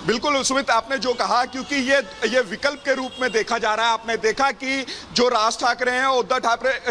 बिल्कुल सुमित, आपने जो कहा, क्योंकि ये विकल्प के रूप में देखा जा रहा है। आपने देखा कि जो राज ठाकरे हैं, उद्धव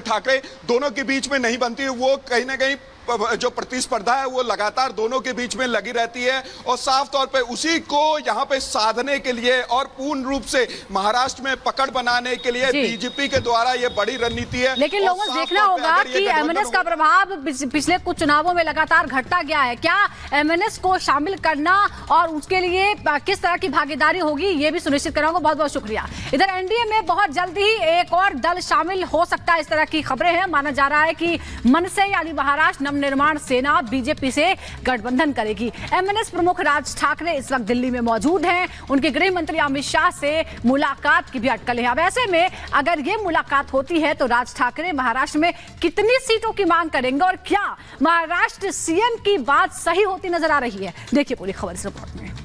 ठाकरे दोनों के बीच में नहीं बनती, वो कहीं ना कहीं जो प्रतिस्पर्धा है वो लगातार दोनों के बीच में लगी रहती है। और साफ तौर पे उसी को यहाँ पे साधने के लिए और पूर्ण रूप से महाराष्ट्र में पकड़ बनाने के लिए बीजेपी के द्वारा ये बड़ी रणनीति है। लेकिन लोगों को देखना होगा कि एमएनएस का प्रभाव पिछले कुछ चुनावों में लगातार घटता गया है। क्या एमएनएस को शामिल करना और उसके लिए किस तरह की भागीदारी होगी, ये भी सुनिश्चित कराऊंगा। बहुत बहुत शुक्रिया। इधर एनडीए में बहुत जल्द ही एक और दल शामिल हो सकता है, इस तरह की खबरें हैं। माना जा रहा है कि मनसे यानी महाराष्ट्र निर्माण सेना बीजेपी से गठबंधन करेगी। एमएनएस प्रमुख राज ठाकरे इस वक्त दिल्ली में मौजूद हैं। उनके गृह मंत्री अमित शाह से मुलाकात की भी अटकलें हैं। अब ऐसे में अगर ये मुलाकात होती है तो राज ठाकरे महाराष्ट्र में कितनी सीटों की मांग करेंगे और क्या महाराष्ट्र सीएम की बात सही होती नजर आ रही है? देखिए पूरी खबर इस रिपोर्ट में।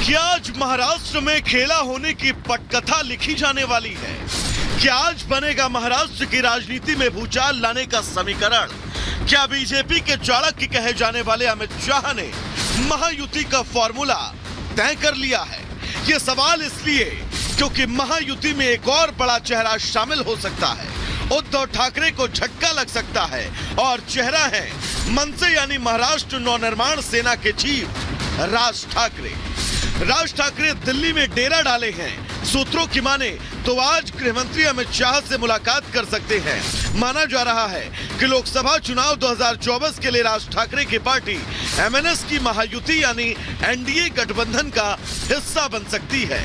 क्या आज महाराष्ट्र में खेला होने की पटकथा लिखी जाने वाली है? क्या आज बनेगा महाराष्ट्र की राजनीति में भूचाल लाने का समीकरण? क्या बीजेपी के चाणक्य कहे जाने वाले अमित शाह ने महायुति का फॉर्मूला तय कर लिया है? ये सवाल इसलिए क्योंकि महायुति में एक और बड़ा चेहरा शामिल हो सकता है। उद्धव ठाकरे को झटका लग सकता है और चेहरा है मनसे यानी महाराष्ट्र नवनिर्माण सेना के चीफ राज ठाकरे। राज ठाकरे दिल्ली में डेरा डाले हैं। सूत्रों की माने तो आज गृह मंत्री अमित शाह से मुलाकात कर सकते हैं। माना जा रहा है कि लोकसभा चुनाव 2024 के लिए राज ठाकरे की पार्टी एमएनएस की महायुति यानी एनडीए गठबंधन का हिस्सा बन सकती है।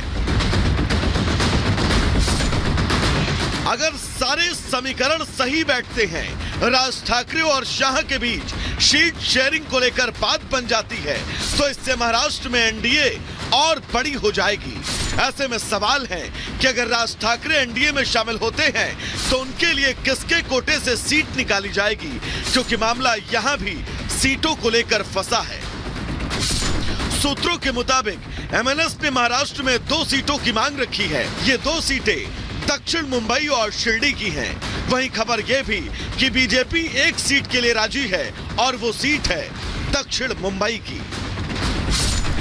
अगर सारे समीकरण सही बैठते हैं, राज ठाकरे और शाह के बीच सीट शेयरिंग को लेकर बात बन जाती है, तो इससे महाराष्ट्र में एनडीए और बड़ी हो जाएगी। ऐसे में सवाल है कि अगर राज ठाकरे एनडीए में शामिल होते हैं तो उनके लिए किसके कोटे से सीट निकाली जाएगी, क्योंकि मामला यहां भी सीटों को लेकर फंसा है। सूत्रों के मुताबिक एमएनएस ने महाराष्ट्र में 2 सीटों की मांग रखी है। ये 2 सीटें दक्षिण मुंबई और शिरडी की हैं। वहीं खबर यह भी कि बीजेपी 1 सीट के लिए राजी है और वो सीट है दक्षिण मुंबई की।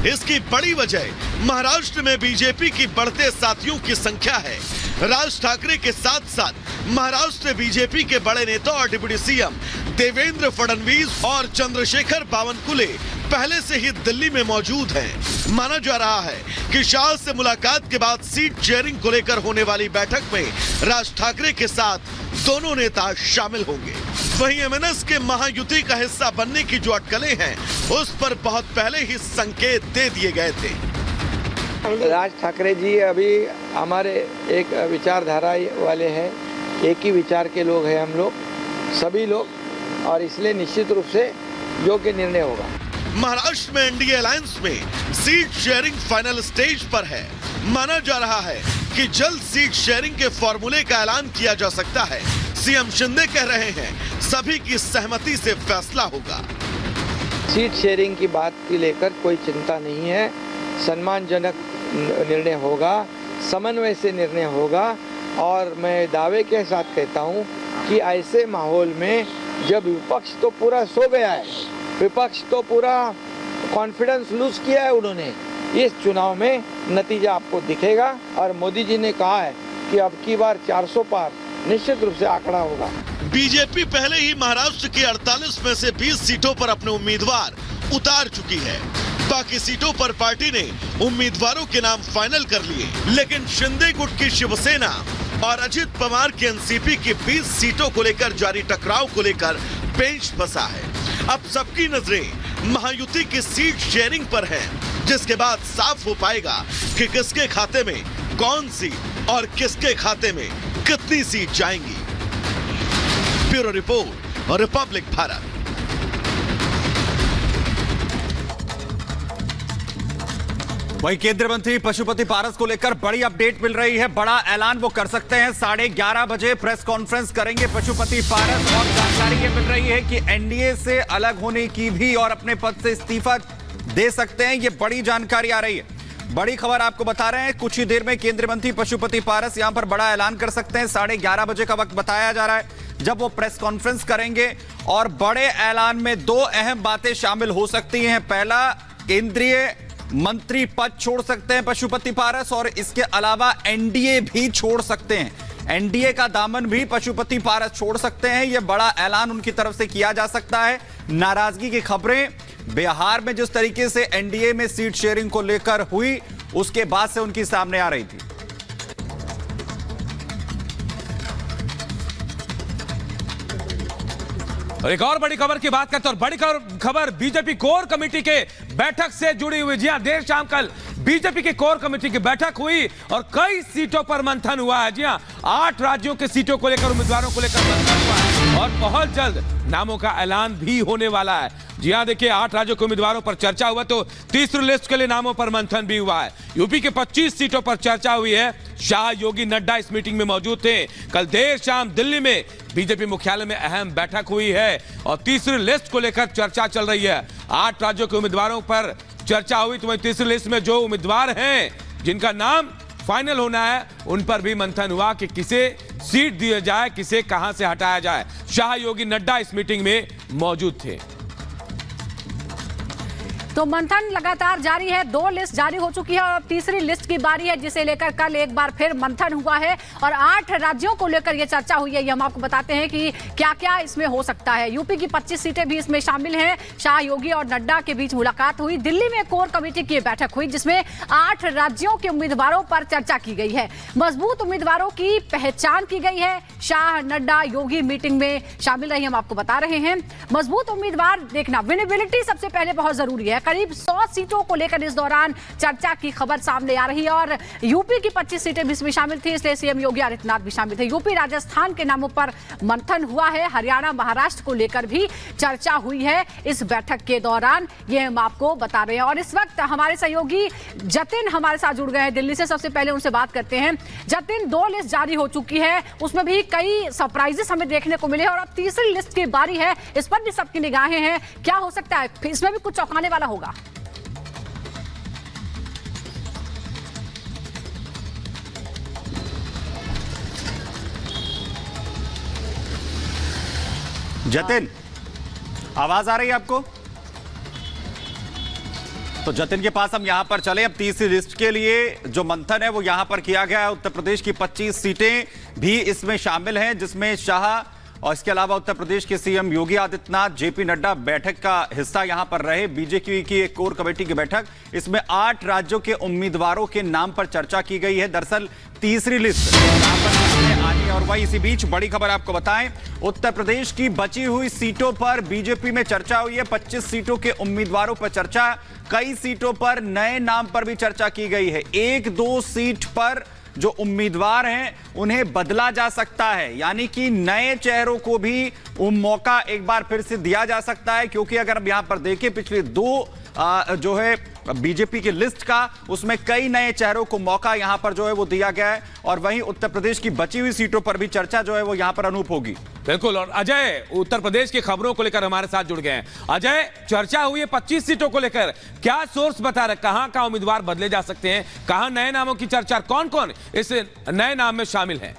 इसकी बड़ी वजह महाराष्ट्र में बीजेपी की बढ़ते साथियों की संख्या है। राज ठाकरे के साथ साथ महाराष्ट्र बीजेपी के बड़े नेता और डिप्टी सीएम देवेंद्र फडणवीस और चंद्रशेखर बावनकुले पहले से ही दिल्ली में मौजूद हैं। माना जा रहा है कि शाह से मुलाकात के बाद सीट शेयरिंग को लेकर होने वाली बैठक में राज ठाकरे के साथ दोनों नेता शामिल होंगे। वहीं एमएनएस के महायुति का हिस्सा बनने की जो अटकलें हैं, उस पर बहुत पहले ही संकेत दे दिए गए थे। राज ठाकरे जी अभी हमारे एक विचारधारा वाले हैं, एक ही विचार के लोग हैं हम लोग, सभी लोग, और इसलिए निश्चित रूप से योग्य निर्णय होगा। महाराष्ट्र में एनडीए अलायंस में सीट शेयरिंग फाइनल स्टेज पर है। माना जा रहा है कि जल्द सीट शेयरिंग के फॉर्मूले का ऐलान किया जा सकता है। सीएम शिंदे कह रहे हैं सभी की सहमति से फैसला होगा। सीट शेयरिंग की बात की लेकर कोई चिंता नहीं है। सम्मानजनक निर्णय होगा, समन्वय से निर्णय होगा, और मैं दावे के साथ कहता हूं कि ऐसे माहौल में जब विपक्ष तो पूरा सो गया है, विपक्ष तो पूरा कॉन्फिडेंस लूज किया है उन्होंने, इस चुनाव में नतीजा आपको दिखेगा। और मोदी जी ने कहा है कि अब की बार 400 पार निश्चित रूप से आंकड़ा होगा। बीजेपी पहले ही महाराष्ट्र की 48 में से 20 सीटों पर अपने उम्मीदवार उतार चुकी है। बाकी सीटों पर पार्टी ने उम्मीदवारों के नाम फाइनल कर लिए, लेकिन शिंदे गुट की शिवसेना और अजित पवार की एनसीपी की 20 सीटों को लेकर जारी टकराव को लेकर पेंच फंसा है। अब सबकी नजरें महायुति की सीट शेयरिंग पर है, जिसके बाद साफ हो पाएगा कि किसके खाते में कौन सी और किसके खाते में कितनी सीट जाएंगी। ब्यूरो रिपोर्ट और रिपब्लिक भारत। वहीं केंद्रीय मंत्री पशुपति पारस को लेकर बड़ी अपडेट मिल रही है। बड़ा ऐलान वो कर सकते हैं। 11:30 बजे प्रेस कॉन्फ्रेंस करेंगे पशुपति पारस, और जानकारी ये मिल रही है कि एनडीए से अलग होने की भी और अपने पद से इस्तीफा दे सकते हैं। ये बड़ी जानकारी आ रही है। बड़ी खबर आपको बता रहे हैं, कुछ ही देर में केंद्रीय मंत्री पशुपति पारस यहां पर बड़ा ऐलान कर सकते हैं। 11:30 बजे का वक्त बताया जा रहा है जब वो प्रेस कॉन्फ्रेंस करेंगे और बड़े ऐलान में दो अहम बातें शामिल हो सकती हैं। पहला, केंद्रीय मंत्री पद छोड़ सकते हैं पशुपति पारस और इसके अलावा एनडीए भी छोड़ सकते हैं। एनडीए का दामन भी पशुपति पारस छोड़ सकते हैं। यह बड़ा ऐलान उनकी तरफ से किया जा सकता है। नाराजगी की खबरें बिहार में जिस तरीके से एनडीए में सीट शेयरिंग को लेकर हुई, उसके बाद से उनकी सामने आ रही थी। और एक और बड़ी खबर की बात करते हैं और बड़ी खबर बीजेपी कोर कमेटी के बैठक से जुड़ी हुई। जी हां, देर शाम कल बीजेपी की कोर कमेटी की बैठक हुई और कई सीटों पर मंथन हुआ है। जी हां, 8 राज्यों के सीटों को लेकर, उम्मीदवारों को लेकर मंथन हुआ है और बहुत जल्द नामों का ऐलान भी होने वाला है। जी हां, देखिए 8 राज्यों के उम्मीदवारों पर चर्चा हुआ तो तीसरी लिस्ट के लिए नामों पर मंथन भी हुआ है। यूपी के 25 सीटों पर चर्चा हुई है। शाह, योगी, नड्डा इस मीटिंग में मौजूद थे। कल देर शाम दिल्ली में बीजेपी मुख्यालय में अहम बैठक हुई है और तीसरी लिस्ट को लेकर चर्चा चल रही है। 8 राज्यों के उम्मीदवारों पर चर्चा हुई तो वहीं तीसरी लिस्ट में जो उम्मीदवार हैं जिनका नाम फाइनल होना है उन पर भी मंथन हुआ कि किसे सीट दिया जाए, किसे कहां से हटाया जाए। शाह, योगी, नड्डा इस मीटिंग में मौजूद थे। तो मंथन लगातार जारी है। 2 लिस्ट जारी हो चुकी है और अब तीसरी लिस्ट की बारी है जिसे लेकर कल एक बार फिर मंथन हुआ है और 8 राज्यों को लेकर यह चर्चा हुई है। ये हम आपको बताते हैं कि क्या क्या इसमें हो सकता है। यूपी की 25 सीटें भी इसमें शामिल हैं। शाह, योगी और नड्डा के बीच मुलाकात हुई। दिल्ली में कोर कमेटी की बैठक हुई जिसमें 8 राज्यों के उम्मीदवारों पर चर्चा की गई है। मजबूत उम्मीदवारों की पहचान की गई है। शाह, नड्डा, योगी मीटिंग में शामिल रही, हम आपको बता रहे हैं। मजबूत उम्मीदवार देखना, विनेबिलिटी सबसे पहले बहुत जरूरी है। करीब 100 सीटों को लेकर इस दौरान चर्चा की खबर सामने आ रही है और यूपी की 25 सीटें भी इसमें शामिल थी, इसलिए सीएम योगी आदित्यनाथ भी शामिल थे। यूपी, राजस्थान के नामों पर मंथन हुआ है। हरियाणा, महाराष्ट्र को लेकर भी चर्चा हुई है इस बैठक के दौरान, ये हम आपको बता रहे हैं। और इस वक्त हमारे सहयोगी जतिन हमारे साथ जुड़ गए हैं दिल्ली से। सबसे पहले उनसे बात करते हैं। जतिन, 2 लिस्ट जारी हो चुकी है, उसमें भी कई सरप्राइजेस हमें देखने को मिले और अब तीसरी लिस्ट की बारी है, इस पर भी सबकी निगाहें हैं। क्या हो सकता है, इसमें भी कुछ चौंकाने वाला होगा? जतिन, आवाज आ रही है आपको? तो जतिन के पास हम यहां पर चले। अब तीसरी लिस्ट के लिए जो मंथन है वो यहां पर किया गया है। उत्तर प्रदेश की 25 सीटें भी इसमें शामिल हैं जिसमें शाह और इसके अलावा उत्तर प्रदेश के सीएम योगी आदित्यनाथ, जेपी नड्डा बैठक का हिस्सा यहां पर रहे। बीजेपी की एक कोर कमेटी की बैठक, इसमें 8 राज्यों के उम्मीदवारों के नाम पर चर्चा की गई है। दरअसल तीसरी लिस्ट यहां पर आनी है और वही इसी बीच बड़ी खबर आपको बताएं, उत्तर प्रदेश की बची हुई सीटों पर बीजेपी में चर्चा हुई है। 25 सीटों के उम्मीदवारों पर चर्चा, कई सीटों पर नए नाम पर भी चर्चा की गई है। 1-2 सीट पर जो उम्मीदवार हैं उन्हें बदला जा सकता है, यानी कि नए चेहरों को भी मौका एक बार फिर से दिया जा सकता है। क्योंकि अगर हम यहां पर देखें पिछले 2 जो है बीजेपी की लिस्ट का, उसमें कई नए चेहरों को मौका यहां पर जो है वो दिया गया है और वहीं उत्तर प्रदेश की बची हुई सीटों पर भी चर्चा जो है वो यहां पर अनूप होगी। बिल्कुल, और अजय उत्तर प्रदेश की खबरों को लेकर हमारे साथ जुड़ गए हैं। अजय, चर्चा हुई है 25 सीटों को लेकर, क्या सोर्स बता रहे, कहां का उम्मीदवार बदले जा सकते हैं, कहां नए नामों की चर्चा, कौन कौन इस नए नाम में शामिल है?